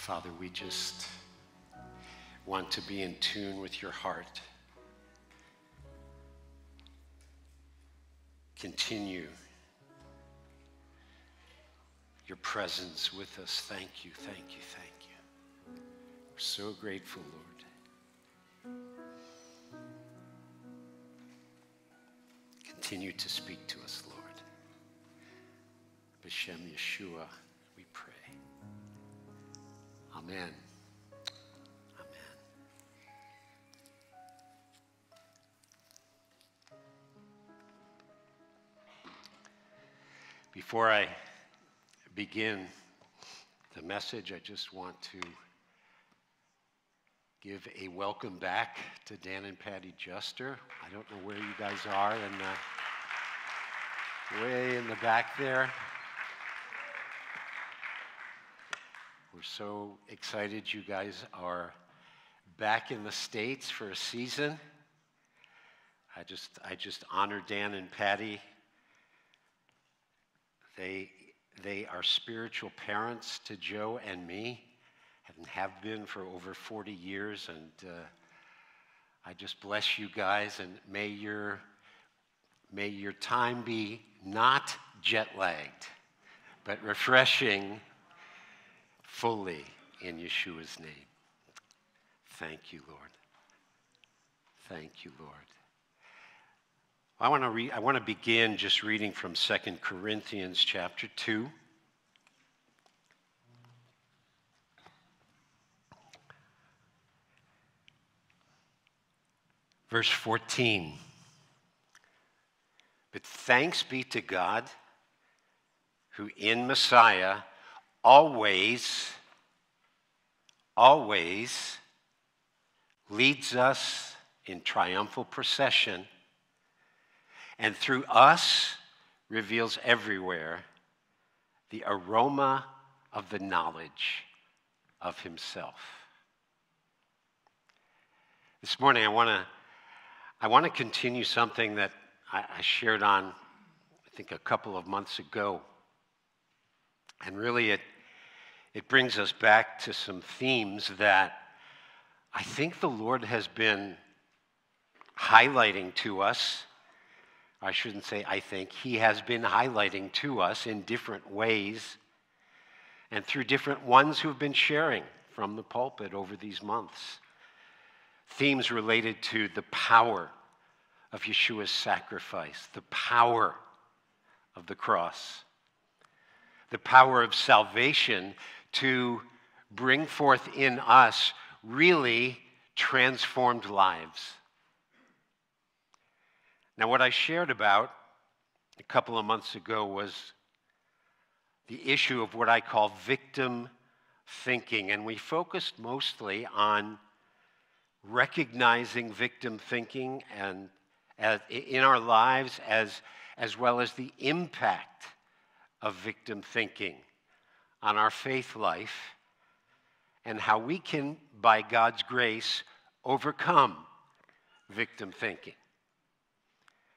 Father, we just want to be in tune with your heart. Continue your presence with us. Thank you, thank you, thank you. We're so grateful, Lord. Continue to speak to us, Lord. B'Shem Yeshua, we pray. Amen. Amen. Before I begin the message, I just want to give a welcome back to Dan and Patty Juster. I don't know where you guys are, way in the back there. We're so excited you guys are back in the States for a season. I just honor Dan and Patty. They are spiritual parents to Joe and me, and have been for over 40 years. And I just bless you guys, and may your time be not jet-lagged, but refreshing fully in Yeshua's name. Thank you, Lord. Thank you, Lord. I want to begin just reading from 2 Corinthians chapter 2. Verse 14. But thanks be to God, who in Messiah always leads us in triumphal procession, and through us reveals everywhere the aroma of the knowledge of himself. This morning I want to continue something that I shared on, I think, a couple of months ago. And really it brings us back to some themes that I think the Lord has been highlighting to us. I shouldn't say I think. He has been highlighting to us in different ways and through different ones who have been sharing from the pulpit over these months. Themes related to the power of Yeshua's sacrifice, the power of the cross, the power of salvation to bring forth in us really transformed lives. Now, what I shared about a couple of months ago was the issue of what I call victim thinking, and we focused mostly on recognizing victim thinking and in our lives as well as the impact of victim thinking on our faith life and how we can, by God's grace, overcome victim thinking.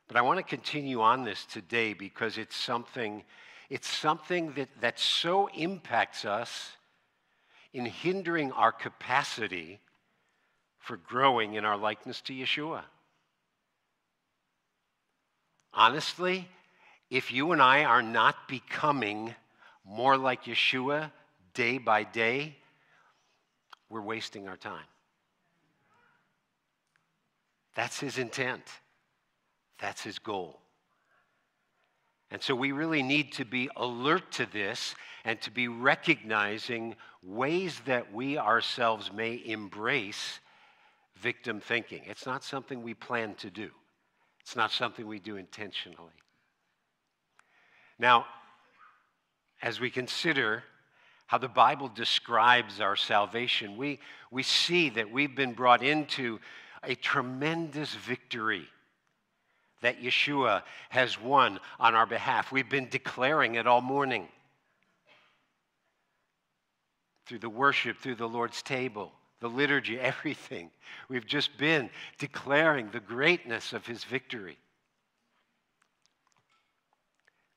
But I want to continue on this today because it's something that so impacts us in hindering our capacity for growing in our likeness to Yeshua. Honestly, if you and I are not becoming more like Yeshua day by day, we're wasting our time. That's his intent. That's his goal. And so we really need to be alert to this and to be recognizing ways that we ourselves may embrace victim thinking. It's not something we plan to do. It's not something we do intentionally. Now, as we consider how the Bible describes our salvation, we see that we've been brought into a tremendous victory that Yeshua has won on our behalf. We've been declaring it all morning through the worship, through the Lord's table, the liturgy, everything. We've just been declaring the greatness of his victory.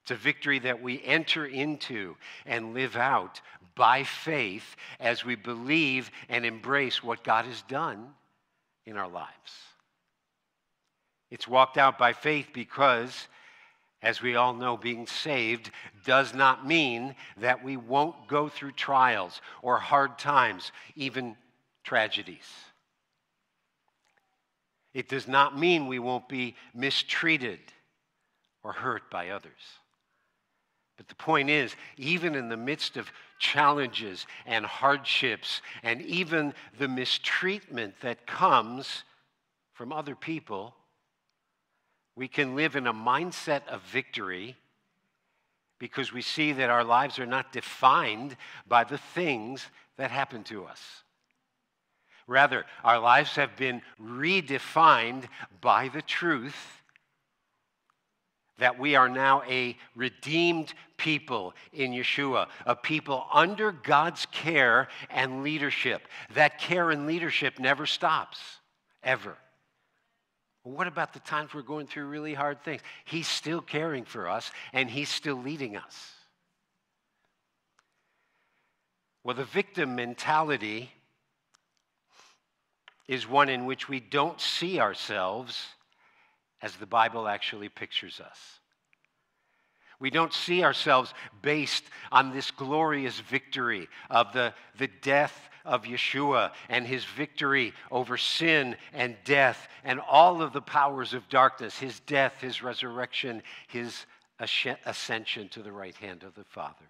It's a victory that we enter into and live out by faith as we believe and embrace what God has done in our lives. It's walked out by faith because, as we all know, being saved does not mean that we won't go through trials or hard times, even tragedies. It does not mean we won't be mistreated or hurt by others. But the point is, even in the midst of challenges and hardships and even the mistreatment that comes from other people, we can live in a mindset of victory because we see that our lives are not defined by the things that happen to us. Rather, our lives have been redefined by the truth that we are now a redeemed people in Yeshua, a people under God's care and leadership. That care and leadership never stops, ever. What about the times we're going through really hard things? He's still caring for us, and He's still leading us. Well, the victim mentality is one in which we don't see ourselves as the Bible actually pictures us. We don't see ourselves based on this glorious victory of the death of Yeshua and His victory over sin and death and all of the powers of darkness, His death, His resurrection, His ascension to the right hand of the Father.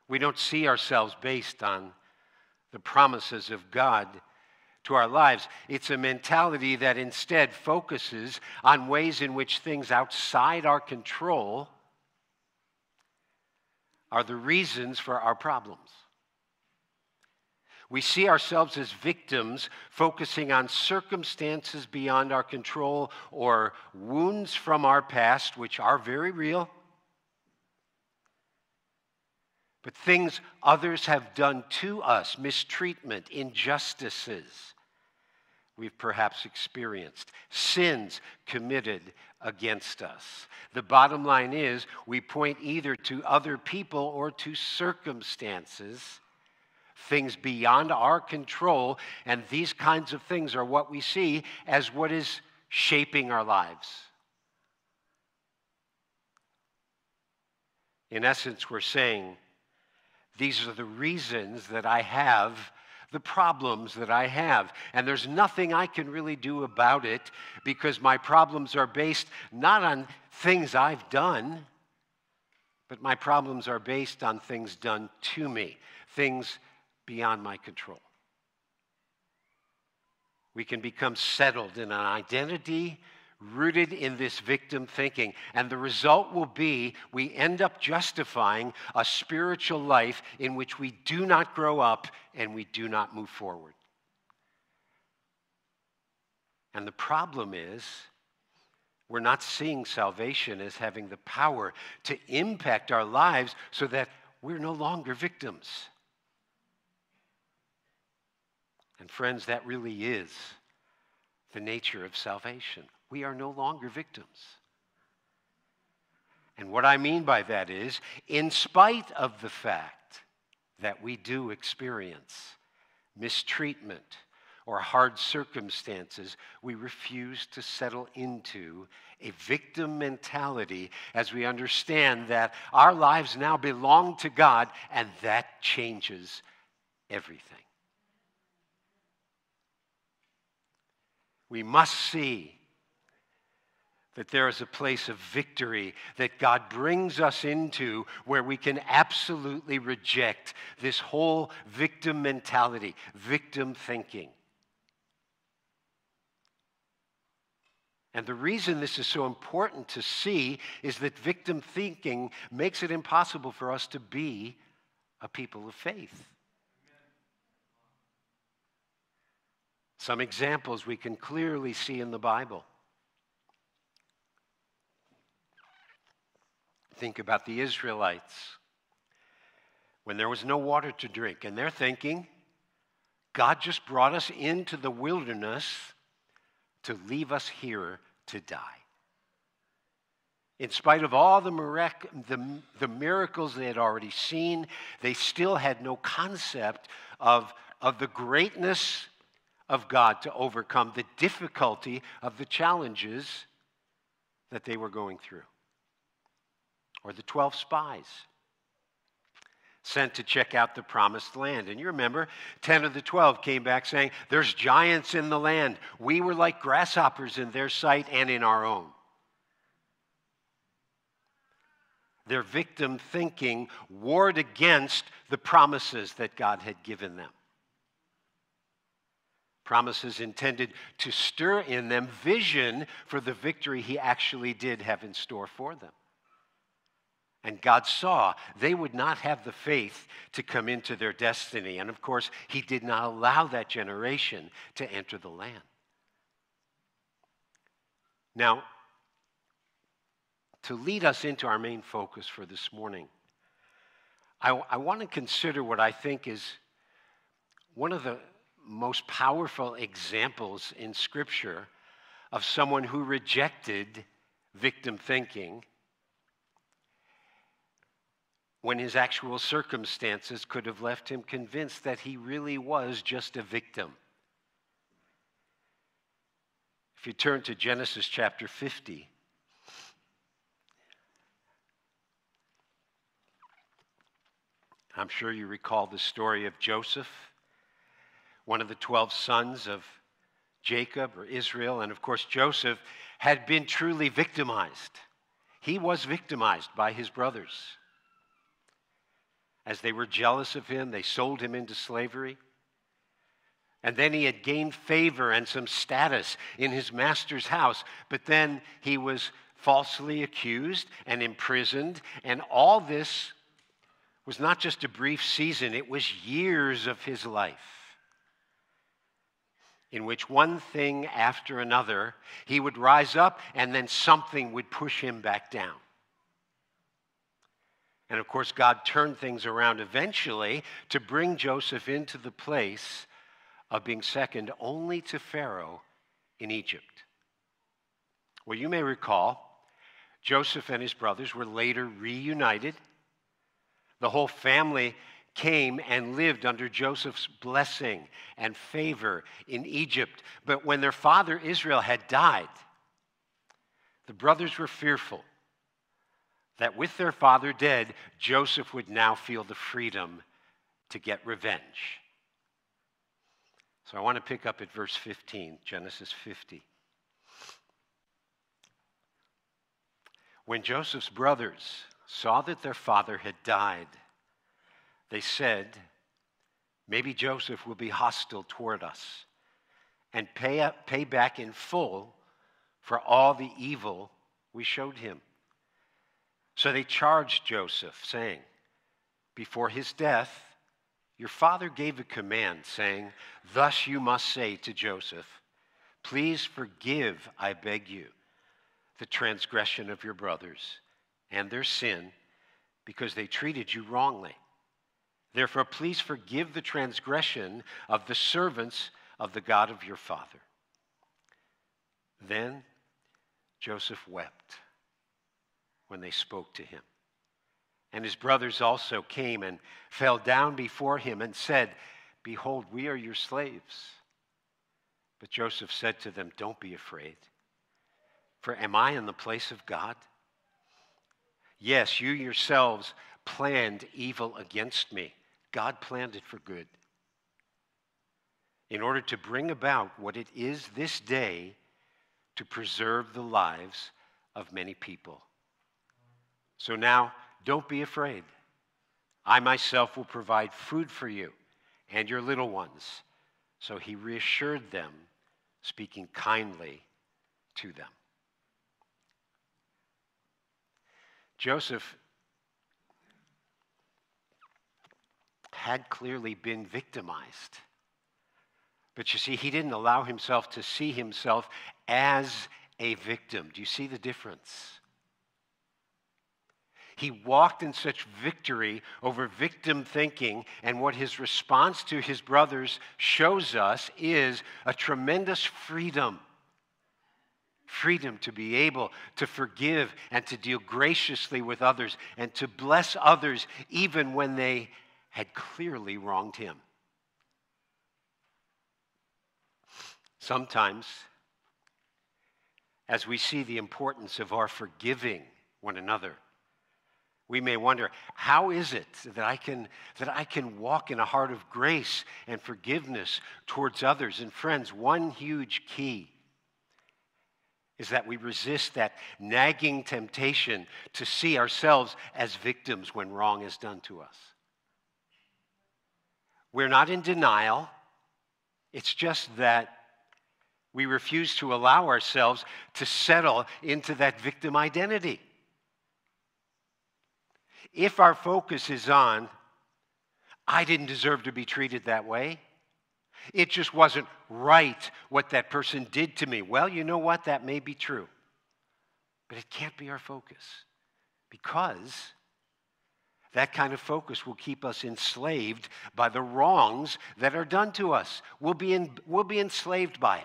We don't see ourselves based on the promises of God to our lives. It's a mentality that instead focuses on ways in which things outside our control are the reasons for our problems. We see ourselves as victims focusing on circumstances beyond our control or wounds from our past, which are very real, but things others have done to us, mistreatment, injustices we've perhaps experienced, sins committed against us. The bottom line is we point either to other people or to circumstances, things beyond our control, and these kinds of things are what we see as what is shaping our lives. In essence, we're saying, these are the reasons that I have the problems that I have. And there's nothing I can really do about it because my problems are based not on things I've done, but my problems are based on things done to me, things beyond my control. We can become settled in an identity rooted in this victim thinking. And the result will be we end up justifying a spiritual life in which we do not grow up and we do not move forward. And the problem is we're not seeing salvation as having the power to impact our lives so that we're no longer victims. And friends, that really is the nature of salvation. We are no longer victims. And what I mean by that is, in spite of the fact that we do experience mistreatment or hard circumstances, we refuse to settle into a victim mentality as we understand that our lives now belong to God, and that changes everything. We must see that there is a place of victory that God brings us into where we can absolutely reject this whole victim mentality, victim thinking. And the reason this is so important to see is that victim thinking makes it impossible for us to be a people of faith. Some examples we can clearly see in the Bible. Think about the Israelites when there was no water to drink, and they're thinking, God just brought us into the wilderness to leave us here to die. In spite of all the miracles they had already seen, they still had no concept of the greatness of God to overcome the difficulty of the challenges that they were going through. Or the 12 spies sent to check out the promised land. And you remember, 10 of the 12 came back saying, there's giants in the land. We were like grasshoppers in their sight and in our own. Their victim thinking warred against the promises that God had given them. Promises intended to stir in them vision for the victory he actually did have in store for them. And God saw they would not have the faith to come into their destiny. And of course, he did not allow that generation to enter the land. Now, to lead us into our main focus for this morning, I want to consider what I think is one of the most powerful examples in Scripture of someone who rejected victim thinking when his actual circumstances could have left him convinced that he really was just a victim. If you turn to Genesis chapter 50, I'm sure you recall the story of Joseph, one of the 12 sons of Jacob or Israel. And of course, Joseph had been truly victimized. He was victimized by his brothers. As they were jealous of him, they sold him into slavery. And then he had gained favor and some status in his master's house. But then he was falsely accused and imprisoned. And all this was not just a brief season, it was years of his life in which one thing after another, he would rise up and then something would push him back down. And of course, God turned things around eventually to bring Joseph into the place of being second only to Pharaoh in Egypt. Well, you may recall, Joseph and his brothers were later reunited. The whole family came and lived under Joseph's blessing and favor in Egypt. But when their father Israel had died, the brothers were fearful that with their father dead, Joseph would now feel the freedom to get revenge. So I want to pick up at verse 15, Genesis 50. When Joseph's brothers saw that their father had died, they said, maybe Joseph will be hostile toward us and pay back in full for all the evil we showed him. So they charged Joseph, saying, before his death, your father gave a command, saying, thus you must say to Joseph, please forgive, I beg you, the transgression of your brothers and their sin, because they treated you wrongly. Therefore, please forgive the transgression of the servants of the God of your father. Then Joseph wept when they spoke to him. And his brothers also came and fell down before him and said, behold, we are your slaves. But Joseph said to them, don't be afraid. For am I in the place of God? Yes, you yourselves planned evil against me. God planned it for good, in order to bring about what it is this day, to preserve the lives of many people. So now, don't be afraid. I myself will provide food for you and your little ones. So he reassured them, speaking kindly to them. Joseph had clearly been victimized. But you see, he didn't allow himself to see himself as a victim. Do you see the difference? He walked in such victory over victim thinking, and what his response to his brothers shows us is a tremendous freedom Freedom to be able to forgive and to deal graciously with others and to bless others even when they had clearly wronged him. Sometimes, as we see the importance of our forgiving one another, we may wonder, how is it that I can walk in a heart of grace and forgiveness towards others? And friends, one huge key is that we resist that nagging temptation to see ourselves as victims when wrong is done to us. We're not in denial. It's just that we refuse to allow ourselves to settle into that victim identity. If our focus is on, I didn't deserve to be treated that way, it just wasn't right what that person did to me. Well, you know what? That may be true. But it can't be our focus, because that kind of focus will keep us enslaved by the wrongs that are done to us. We'll be enslaved by it.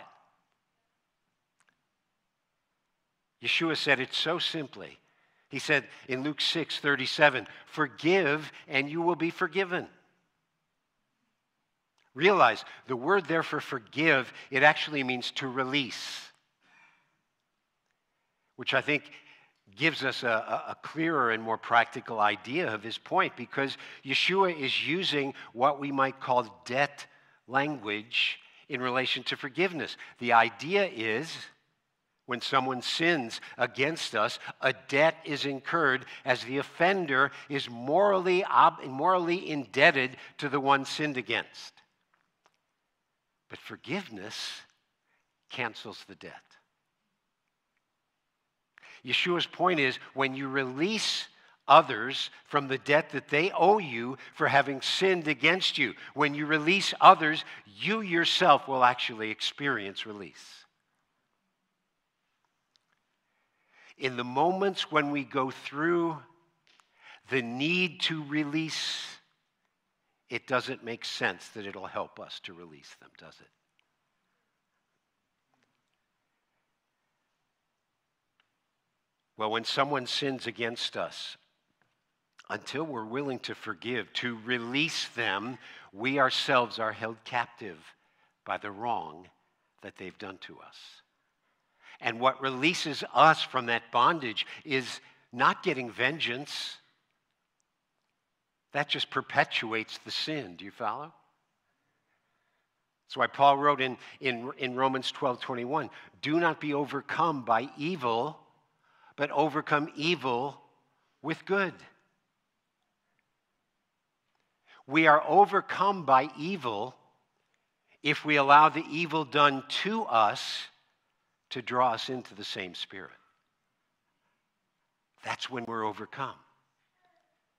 Yeshua said it so simply. He said in Luke 6:37, forgive and you will be forgiven. Realize the word there for forgive, it actually means to release, which I think gives us a clearer and more practical idea of his point, because Yeshua is using what we might call debt language in relation to forgiveness. The idea is, when someone sins against us, a debt is incurred as the offender is morally indebted to the one sinned against. But forgiveness cancels the debt. Yeshua's point is, when you release others from the debt that they owe you for having sinned against you, when you release others, you yourself will actually experience release. In the moments when we go through the need to release, it doesn't make sense that it'll help us to release them, does it? Well, when someone sins against us, until we're willing to forgive, to release them, we ourselves are held captive by the wrong that they've done to us. And what releases us from that bondage is not getting vengeance. That just perpetuates the sin. Do you follow? That's why Paul wrote in Romans 12:21, do not be overcome by evil, but overcome evil with good. We are overcome by evil if we allow the evil done to us to draw us into the same spirit. That's when we're overcome.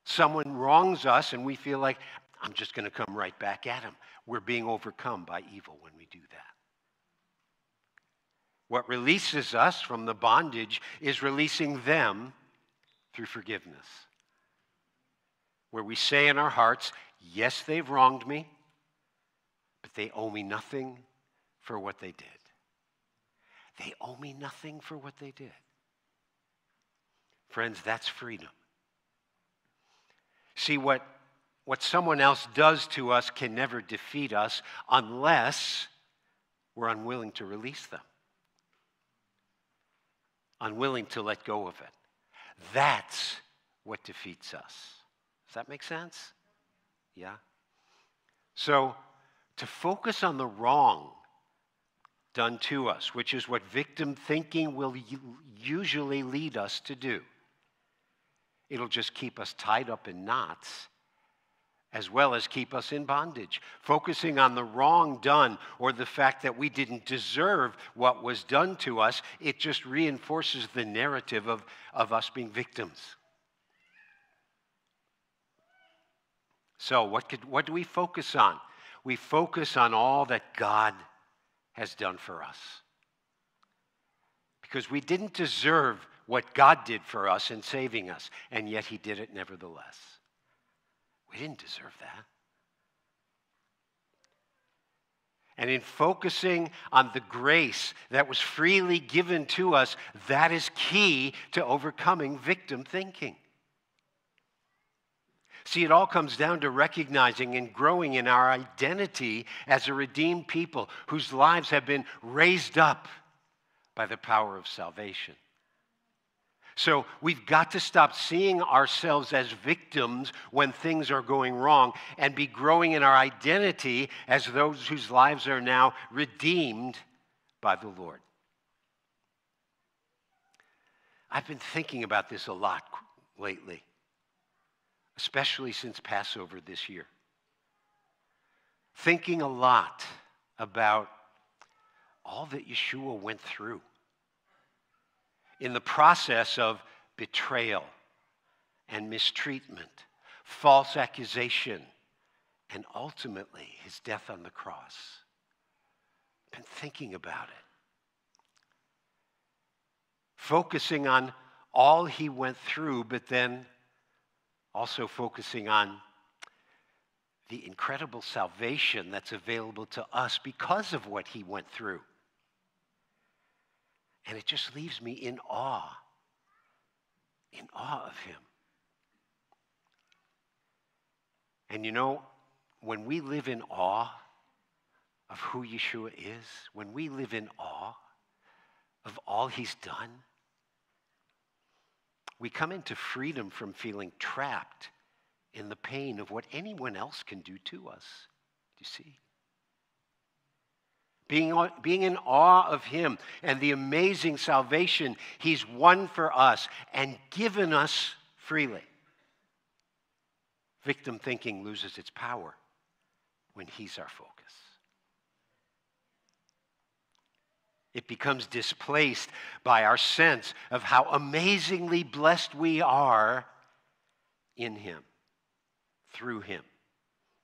Someone wrongs us and we feel like, I'm just going to come right back at him. We're being overcome by evil when we do that. What releases us from the bondage is releasing them through forgiveness, where we say in our hearts, yes, they've wronged me, but they owe me nothing for what they did. They owe me nothing for what they did. Friends, that's freedom. See, what someone else does to us can never defeat us unless we're unwilling to release them, unwilling to let go of it. That's what defeats us. Does that make sense? Yeah? So, to focus on the wrong done to us, which is what victim thinking will usually lead us to do. It'll just keep us tied up in knots, as well as keep us in bondage. Focusing on the wrong done, or the fact that we didn't deserve what was done to us, it just reinforces the narrative of us being victims. So what do we focus on? We focus on all that God has done for us. Because we didn't deserve what God did for us in saving us, and yet he did it nevertheless. We didn't deserve that. And in focusing on the grace that was freely given to us, that is key to overcoming victim thinking. See, it all comes down to recognizing and growing in our identity as a redeemed people whose lives have been raised up by the power of salvation. So we've got to stop seeing ourselves as victims when things are going wrong and be growing in our identity as those whose lives are now redeemed by the Lord. I've been thinking about this a lot lately, especially since Passover this year. Thinking a lot about all that Yeshua went through in the process of betrayal and mistreatment, false accusation, and ultimately his death on the cross. I've been thinking about it. Focusing on all he went through, but then also focusing on the incredible salvation that's available to us because of what he went through. And it just leaves me in awe of him. And you know, when we live in awe of who Yeshua is, when we live in awe of all he's done, we come into freedom from feeling trapped in the pain of what anyone else can do to us. Do you see? Being in awe of him and the amazing salvation he's won for us and given us freely. Victim thinking loses its power when he's our focus. It becomes displaced by our sense of how amazingly blessed we are in him, through him,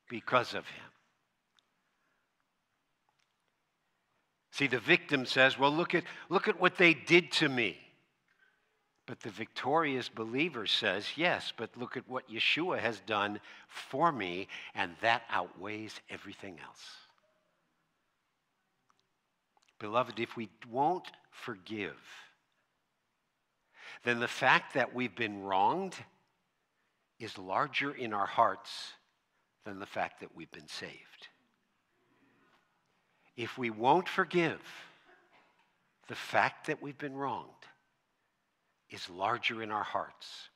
because of him. See, the victim says, well, look at what they did to me. But the victorious believer says, yes, but look at what Yeshua has done for me, and that outweighs everything else. Beloved, if we won't forgive, then the fact that we've been wronged is larger in our hearts than the fact that we've been saved. If we won't forgive, the fact that we've been wronged is larger in our hearts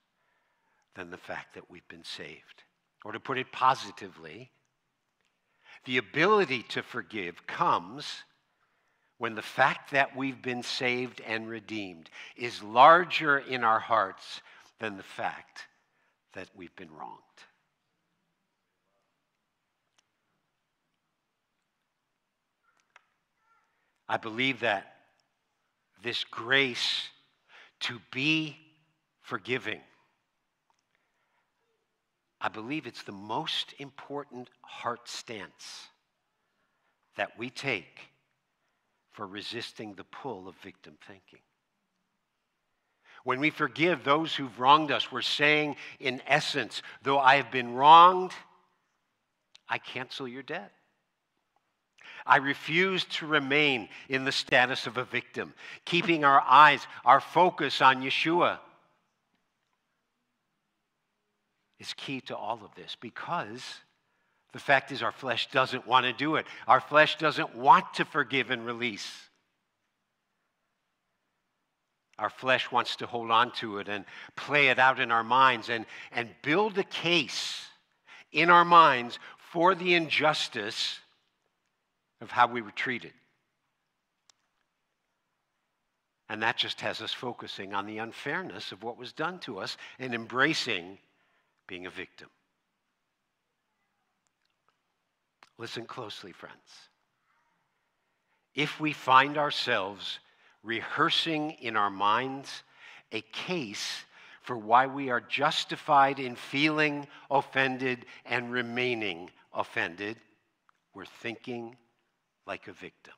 than the fact that we've been saved. Or to put it positively, the ability to forgive comes when the fact that we've been saved and redeemed is larger in our hearts than the fact that we've been wronged. I believe that this grace to be forgiving, I believe it's the most important heart stance that we take for resisting the pull of victim thinking. When we forgive those who've wronged us, we're saying, in essence, though I have been wronged, I cancel your debt. I refuse to remain in the status of a victim, keeping our eyes, our focus on Yeshua is key to all of this, because the fact is our flesh doesn't want to do it. Our flesh doesn't want to forgive and release. Our flesh wants to hold on to it and play it out in our minds and build a case in our minds for the injustice of how we were treated. And that just has us focusing on the unfairness of what was done to us and embracing being a victim. Listen closely, friends. If we find ourselves rehearsing in our minds a case for why we are justified in feeling offended and remaining offended, we're thinking like a victim.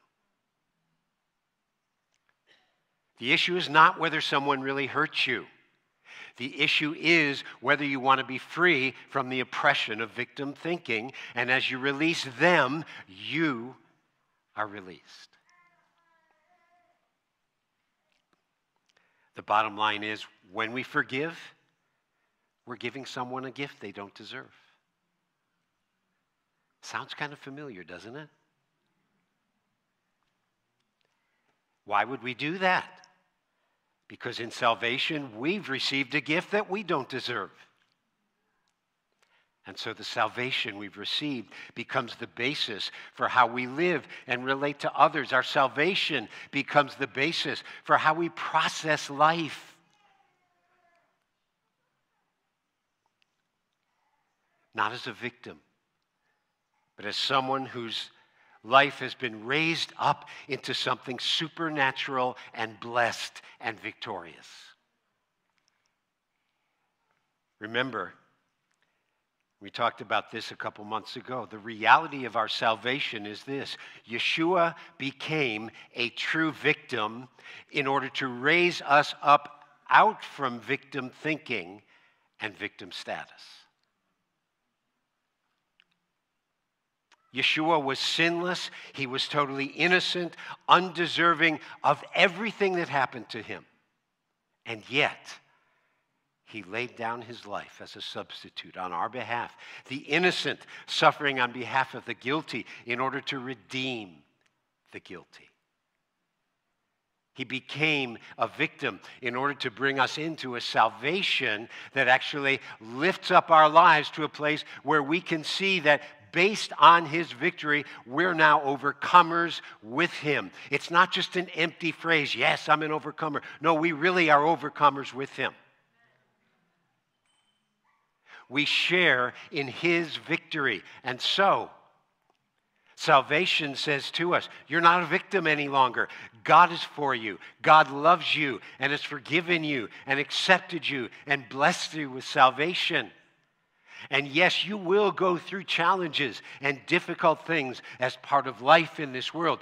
The issue is not whether someone really hurts you. The issue is whether you want to be free from the oppression of victim thinking, and as you release them, you are released. The bottom line is, when we forgive, we're giving someone a gift they don't deserve. Sounds kind of familiar, doesn't it? Why would we do that? Because in salvation, we've received a gift that we don't deserve. And so the salvation we've received becomes the basis for how we live and relate to others. Our salvation becomes the basis for how we process life. Not as a victim, but as someone whose life has been raised up into something supernatural and blessed and victorious. Remember, we talked about this a couple months ago. The reality of our salvation is this: Yeshua became a true victim in order to raise us up out from victim thinking and victim status. Yeshua was sinless. He was totally innocent, undeserving of everything that happened to him. And yet, he laid down his life as a substitute on our behalf, the innocent suffering on behalf of the guilty in order to redeem the guilty. He became a victim in order to bring us into a salvation that actually lifts up our lives to a place where we can see that based on his victory, we're now overcomers with him. It's not just an empty phrase, yes, I'm an overcomer. No, we really are overcomers with him. We share in his victory. And so, salvation says to us, you're not a victim any longer. God is for you. God loves you and has forgiven you and accepted you and blessed you with salvation. And yes, you will go through challenges and difficult things as part of life in this world.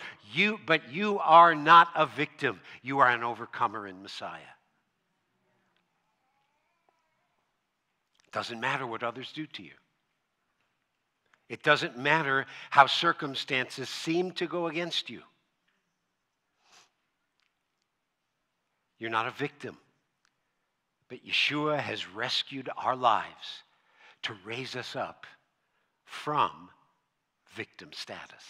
But you are not a victim. You are an overcomer in Messiah. It doesn't matter what others do to you. It doesn't matter how circumstances seem to go against you. You're not a victim. But Yeshua has rescued our lives to raise us up from victim status.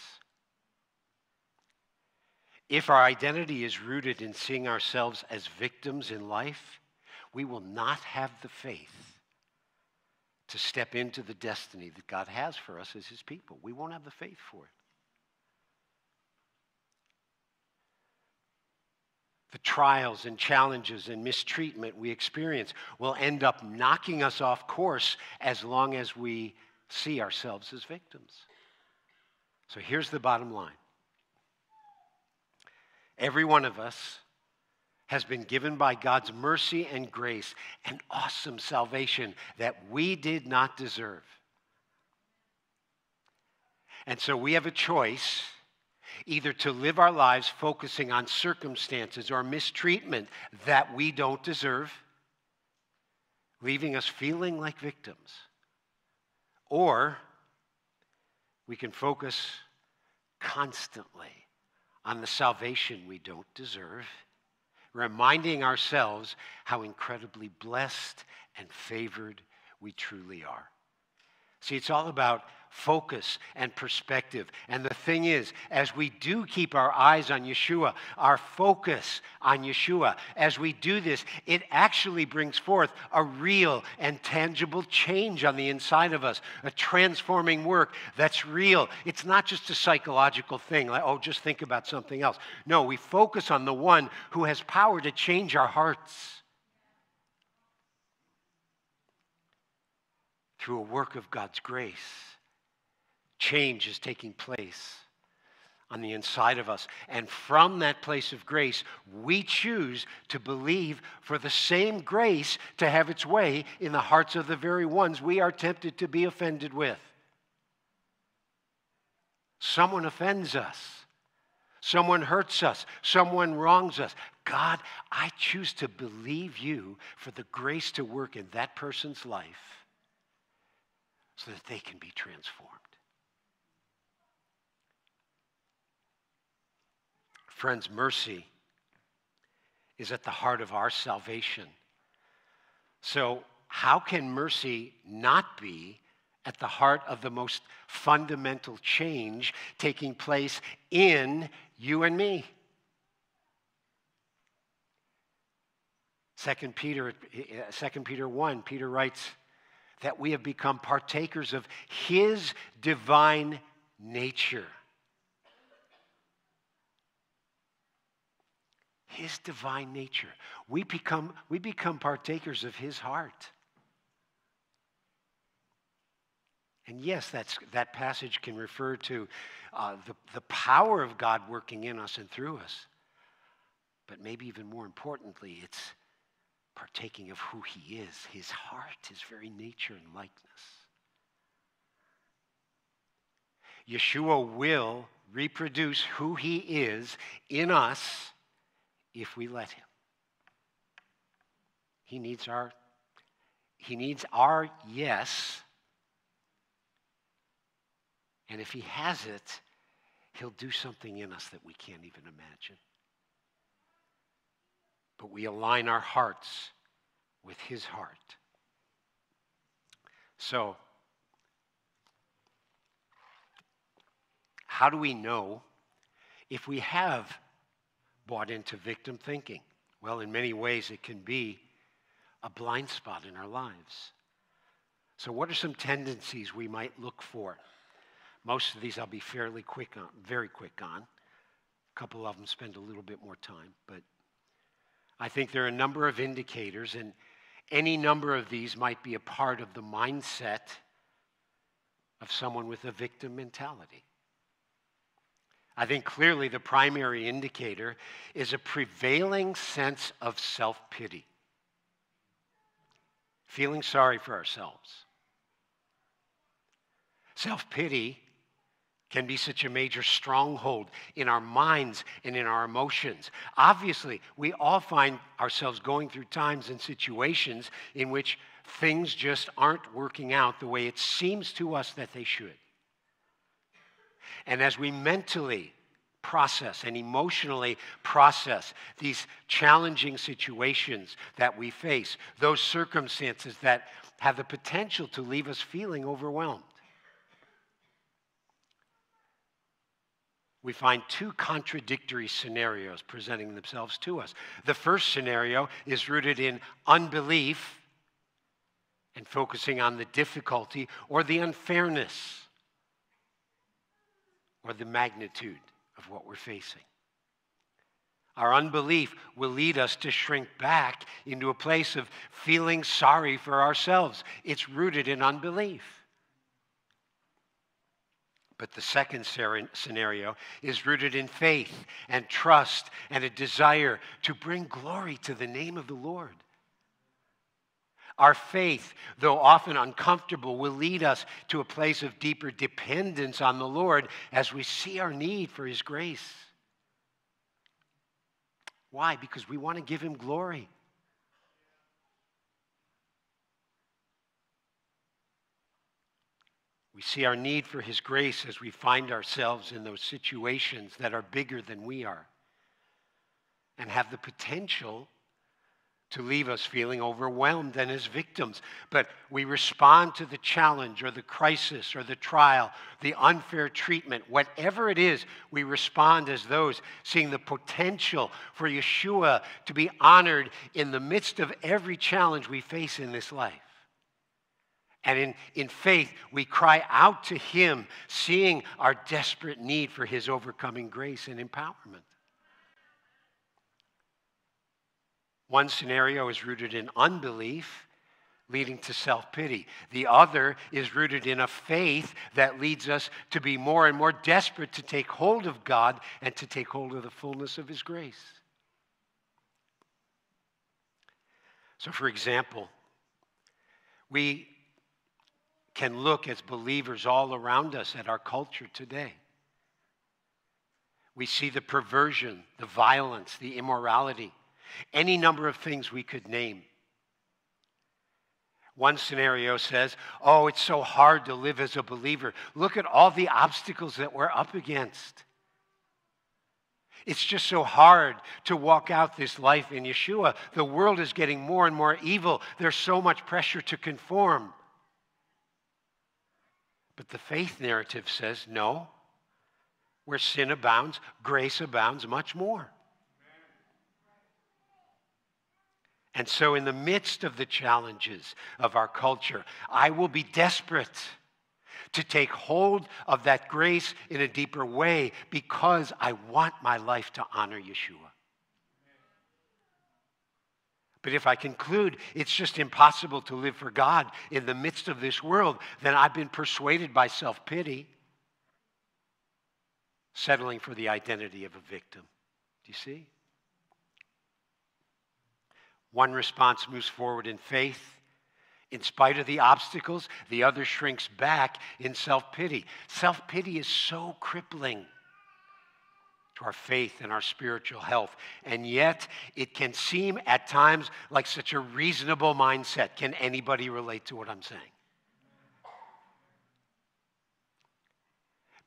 If our identity is rooted in seeing ourselves as victims in life, we will not have the faith to step into the destiny that God has for us as his people. We won't have the faith for it. The trials and challenges and mistreatment we experience will end up knocking us off course as long as we see ourselves as victims. So here's the bottom line. Every one of us has been given by God's mercy and grace an awesome salvation that we did not deserve. And so we have a choice either to live our lives focusing on circumstances or mistreatment that we don't deserve, leaving us feeling like victims, or we can focus constantly on the salvation we don't deserve, reminding ourselves how incredibly blessed and favored we truly are. See, it's all about focus and perspective. And the thing is, as we do keep our eyes on Yeshua, our focus on Yeshua, as we do this, it actually brings forth a real and tangible change on the inside of us, a transforming work that's real. It's not just a psychological thing, like, oh, just think about something else. No, we focus on the one who has power to change our hearts through a work of God's grace. Change is taking place on the inside of us. And from that place of grace, we choose to believe for the same grace to have its way in the hearts of the very ones we are tempted to be offended with. Someone offends us. Someone hurts us. Someone wrongs us. God, I choose to believe you for the grace to work in that person's life so that they can be transformed. Friends, mercy is at the heart of our salvation. So how can mercy not be at the heart of the most fundamental change taking place in you and me? 2 Peter 1, Peter writes that we have become partakers of his divine nature. His divine nature. We become partakers of his heart. And yes, that passage can refer to the power of God working in us and through us. But maybe even more importantly, it's partaking of who he is, his heart, his very nature and likeness. Yeshua will reproduce who he is in us if we let him. He needs our yes. And if he has it, he'll do something in us that we can't even imagine. But we align our hearts with his heart. So, how do we know if we have bought into victim thinking? Well, in many ways it can be a blind spot in our lives. So what are some tendencies we might look for? Most of these I'll be very quick on. A couple of them spend a little bit more time, but I think there are a number of indicators, and any number of these might be a part of the mindset of someone with a victim mentality. I think clearly the primary indicator is a prevailing sense of self-pity, feeling sorry for ourselves. Self-pity can be such a major stronghold in our minds and in our emotions. Obviously, we all find ourselves going through times and situations in which things just aren't working out the way it seems to us that they should. And as we mentally process and emotionally process these challenging situations that we face, those circumstances that have the potential to leave us feeling overwhelmed, we find two contradictory scenarios presenting themselves to us. The first scenario is rooted in unbelief and focusing on the difficulty or the unfairness or the magnitude of what we're facing. Our unbelief will lead us to shrink back into a place of feeling sorry for ourselves. It's rooted in unbelief. But the second scenario is rooted in faith and trust and a desire to bring glory to the name of the Lord. Our faith, though often uncomfortable, will lead us to a place of deeper dependence on the Lord as we see our need for his grace. Why? Because we want to give him glory. We see our need for his grace as we find ourselves in those situations that are bigger than we are and have the potential to leave us feeling overwhelmed and as victims. But we respond to the challenge or the crisis or the trial, the unfair treatment, whatever it is, we respond as those seeing the potential for Yeshua to be honored in the midst of every challenge we face in this life. And in faith, we cry out to him, seeing our desperate need for his overcoming grace and empowerment. One scenario is rooted in unbelief, leading to self-pity. The other is rooted in a faith that leads us to be more and more desperate to take hold of God and to take hold of the fullness of his grace. So, for example, we can look as believers all around us at our culture today. We see the perversion, the violence, the immorality, any number of things we could name. One scenario says, oh, it's so hard to live as a believer. Look at all the obstacles that we're up against. It's just so hard to walk out this life in Yeshua. The world is getting more and more evil. There's so much pressure to conform. But the faith narrative says, no, where sin abounds, grace abounds much more. And so in the midst of the challenges of our culture, I will be desperate to take hold of that grace in a deeper way because I want my life to honor Yeshua. But if I conclude it's just impossible to live for God in the midst of this world, then I've been persuaded by self-pity, settling for the identity of a victim. Do you see? One response moves forward in faith. In spite of the obstacles, the other shrinks back in self-pity. Self-pity is so crippling to our faith and our spiritual health. And yet, it can seem at times like such a reasonable mindset. Can anybody relate to what I'm saying?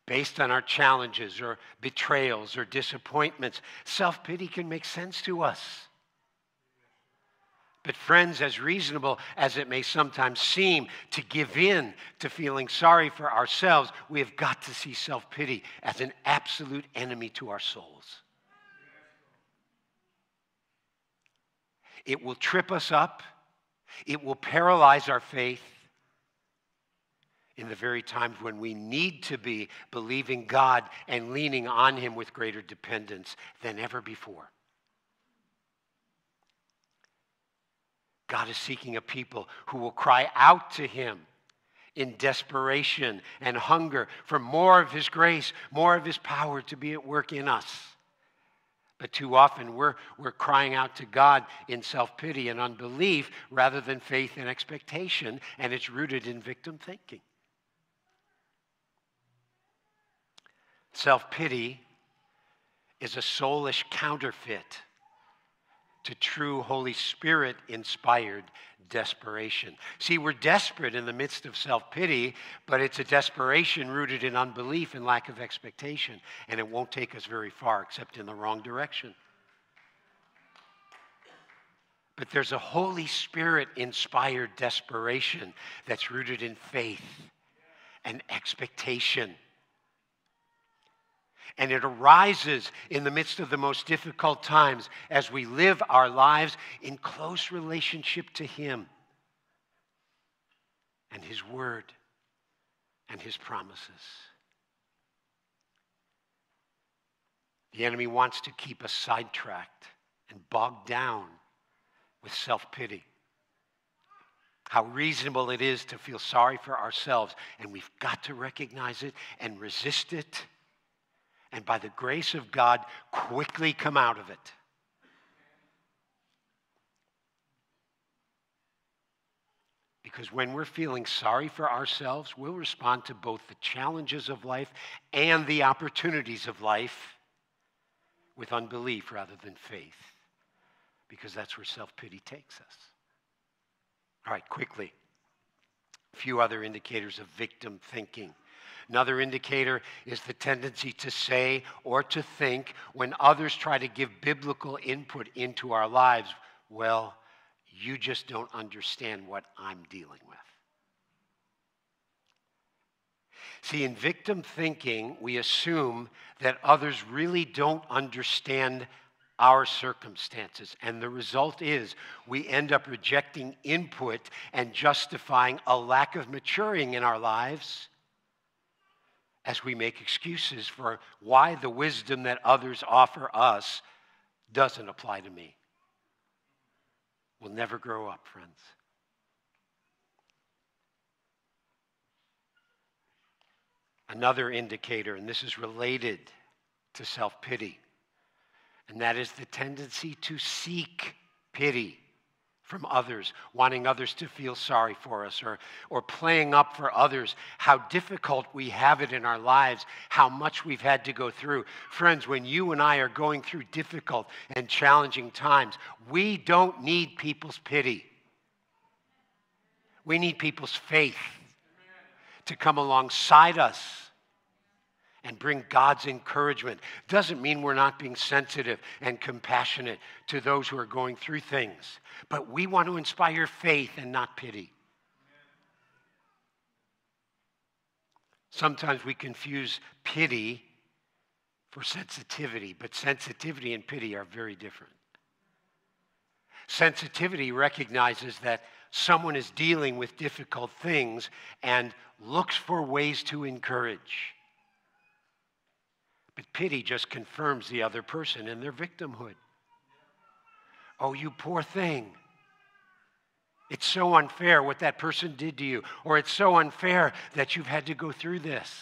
Based on our challenges or betrayals or disappointments, self-pity can make sense to us. But friends, as reasonable as it may sometimes seem to give in to feeling sorry for ourselves, we have got to see self-pity as an absolute enemy to our souls. It will trip us up. It will paralyze our faith in the very times when we need to be believing God and leaning on Him with greater dependence than ever before. God is seeking a people who will cry out to Him in desperation and hunger for more of His grace, more of His power to be at work in us. But too often we're crying out to God in self-pity and unbelief rather than faith and expectation, and it's rooted in victim thinking. Self-pity is a soulish counterfeit to true Holy Spirit-inspired desperation. See, we're desperate in the midst of self-pity, but it's a desperation rooted in unbelief and lack of expectation, and it won't take us very far except in the wrong direction. But there's a Holy Spirit-inspired desperation that's rooted in faith and expectation. And it arises in the midst of the most difficult times as we live our lives in close relationship to Him and His Word and His promises. The enemy wants to keep us sidetracked and bogged down with self-pity. How reasonable it is to feel sorry for ourselves, and we've got to recognize it and resist it. And by the grace of God, quickly come out of it. Because when we're feeling sorry for ourselves, we'll respond to both the challenges of life and the opportunities of life with unbelief rather than faith. Because that's where self-pity takes us. All right, quickly. A few other indicators of victim thinking. Another indicator is the tendency to say or to think when others try to give biblical input into our lives, well, you just don't understand what I'm dealing with. See, in victim thinking, we assume that others really don't understand our circumstances. And the result is we end up rejecting input and justifying a lack of maturing in our lives as we make excuses for why the wisdom that others offer us doesn't apply to me. We'll never grow up, friends. Another indicator, and this is related to self-pity, and that is the tendency to seek pity from others, wanting others to feel sorry for us, or playing up for others how difficult we have it in our lives, how much we've had to go through. Friends, when you and I are going through difficult and challenging times, we don't need people's pity. We need people's faith to come alongside us and bring God's encouragement. Doesn't mean we're not being sensitive and compassionate to those who are going through things, but we want to inspire faith and not pity. Sometimes we confuse pity for sensitivity, but sensitivity and pity are very different. Sensitivity recognizes that someone is dealing with difficult things and looks for ways to encourage. But pity just confirms the other person in their victimhood. Oh, you poor thing. It's so unfair what that person did to you, or it's so unfair that you've had to go through this.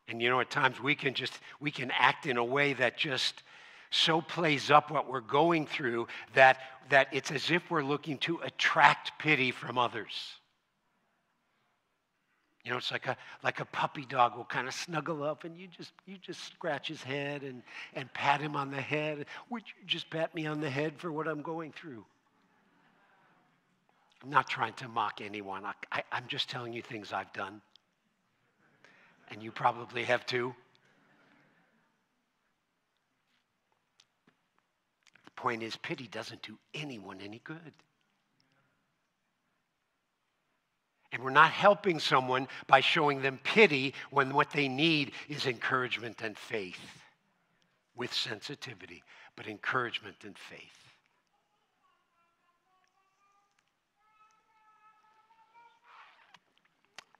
And at times we can act in a way that just so plays up what we're going through that it's as if we're looking to attract pity from others. It's like a puppy dog will kind of snuggle up and you just scratch his head and pat him on the head. Would you just pat me on the head for what I'm going through? I'm not trying to mock anyone. I'm just telling you things I've done. And you probably have too. The point is, pity doesn't do anyone any good. And we're not helping someone by showing them pity when what they need is encouragement and faith with sensitivity, but encouragement and faith.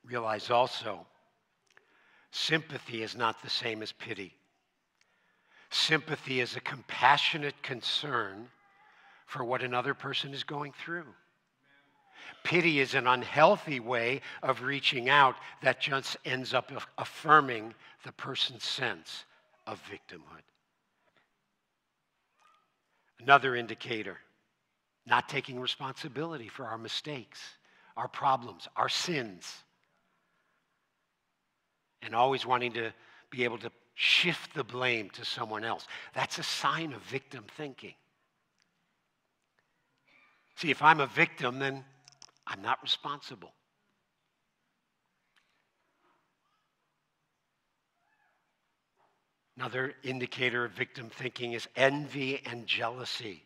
Realize also, sympathy is not the same as pity. Sympathy is a compassionate concern for what another person is going through. Pity is an unhealthy way of reaching out that just ends up affirming the person's sense of victimhood. Another indicator, not taking responsibility for our mistakes, our problems, our sins, and always wanting to be able to shift the blame to someone else. That's a sign of victim thinking. See, if I'm a victim, then I'm not responsible. Another indicator of victim thinking is envy and jealousy.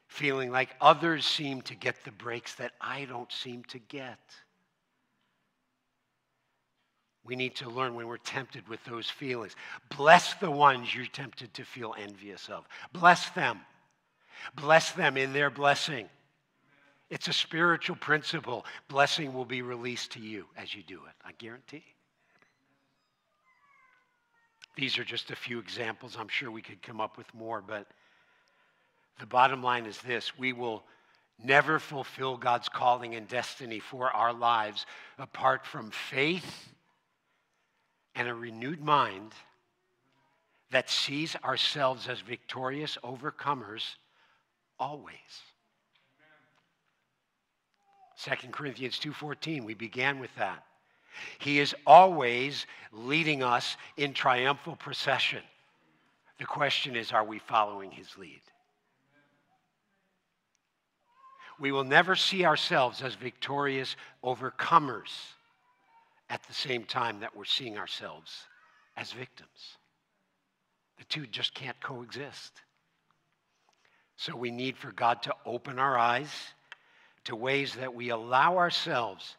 Feeling like others seem to get the breaks that I don't seem to get. We need to learn when we're tempted with those feelings. Bless the ones you're tempted to feel envious of. Bless them. Bless them in their blessing. It's a spiritual principle. Blessing will be released to you as you do it, I guarantee. These are just a few examples. I'm sure we could come up with more, but the bottom line is this: we will never fulfill God's calling and destiny for our lives apart from faith and a renewed mind that sees ourselves as victorious overcomers always. 2 Corinthians 2:14, we began with that. He is always leading us in triumphal procession. The question is, are we following his lead? We will never see ourselves as victorious overcomers at the same time that we're seeing ourselves as victims. The two just can't coexist. So we need for God to open our eyes to ways that we allow ourselves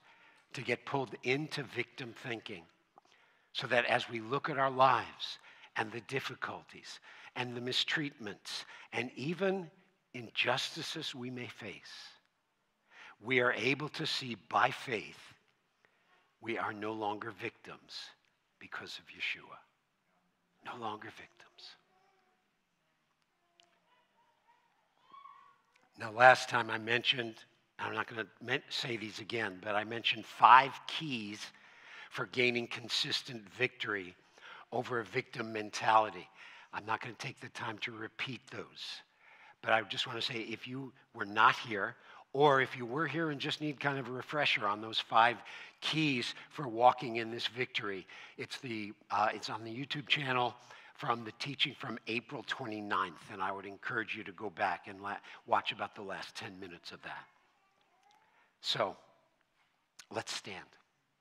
to get pulled into victim thinking, so that as we look at our lives and the difficulties and the mistreatments and even injustices we may face, we are able to see by faith we are no longer victims because of Yeshua. No longer victims. Now, last time I mentioned, I'm not going to say these again, but I mentioned 5 keys for gaining consistent victory over a victim mentality. I'm not going to take the time to repeat those, but I just want to say, if you were not here, or if you were here and just need kind of a refresher on those 5 keys for walking in this victory, it's on the YouTube channel from the teaching from April 29th, and I would encourage you to go back and watch about the last 10 minutes of that. So, let's stand.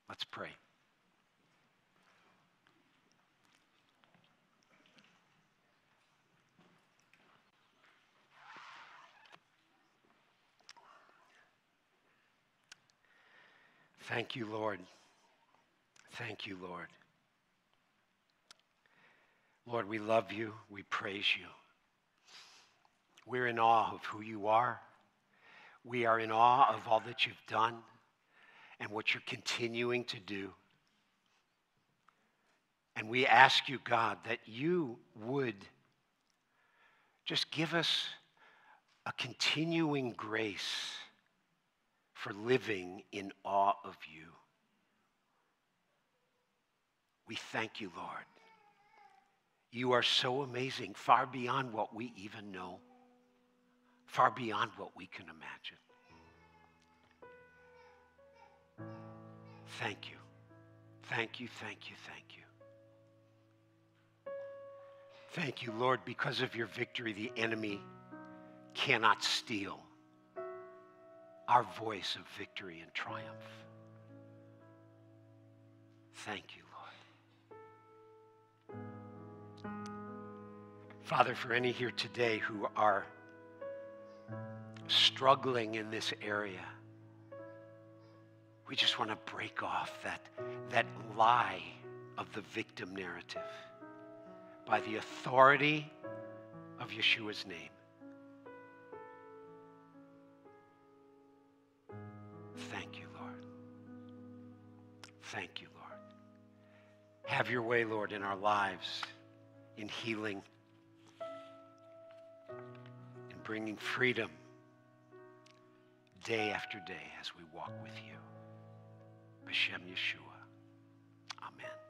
Let's pray. Thank you, Lord. Thank you, Lord. Lord, we love you. We praise you. We're in awe of who you are. We are in awe of all that you've done and what you're continuing to do. And we ask you, God, that you would just give us a continuing grace for living in awe of you. We thank you, Lord. You are so amazing, far beyond what we even know, far beyond what we can imagine. Thank you. Thank you, thank you, thank you. Thank you, Lord, because of your victory, the enemy cannot steal our voice of victory and triumph. Thank you, Lord. Father, for any here today who are struggling in this area, we just want to break off that lie of the victim narrative by the authority of Yeshua's name. Thank you, Lord. Thank you, Lord. Have your way, Lord, in our lives, in healing, in bringing freedom day after day as we walk with you. B'Shem Yeshua. Amen.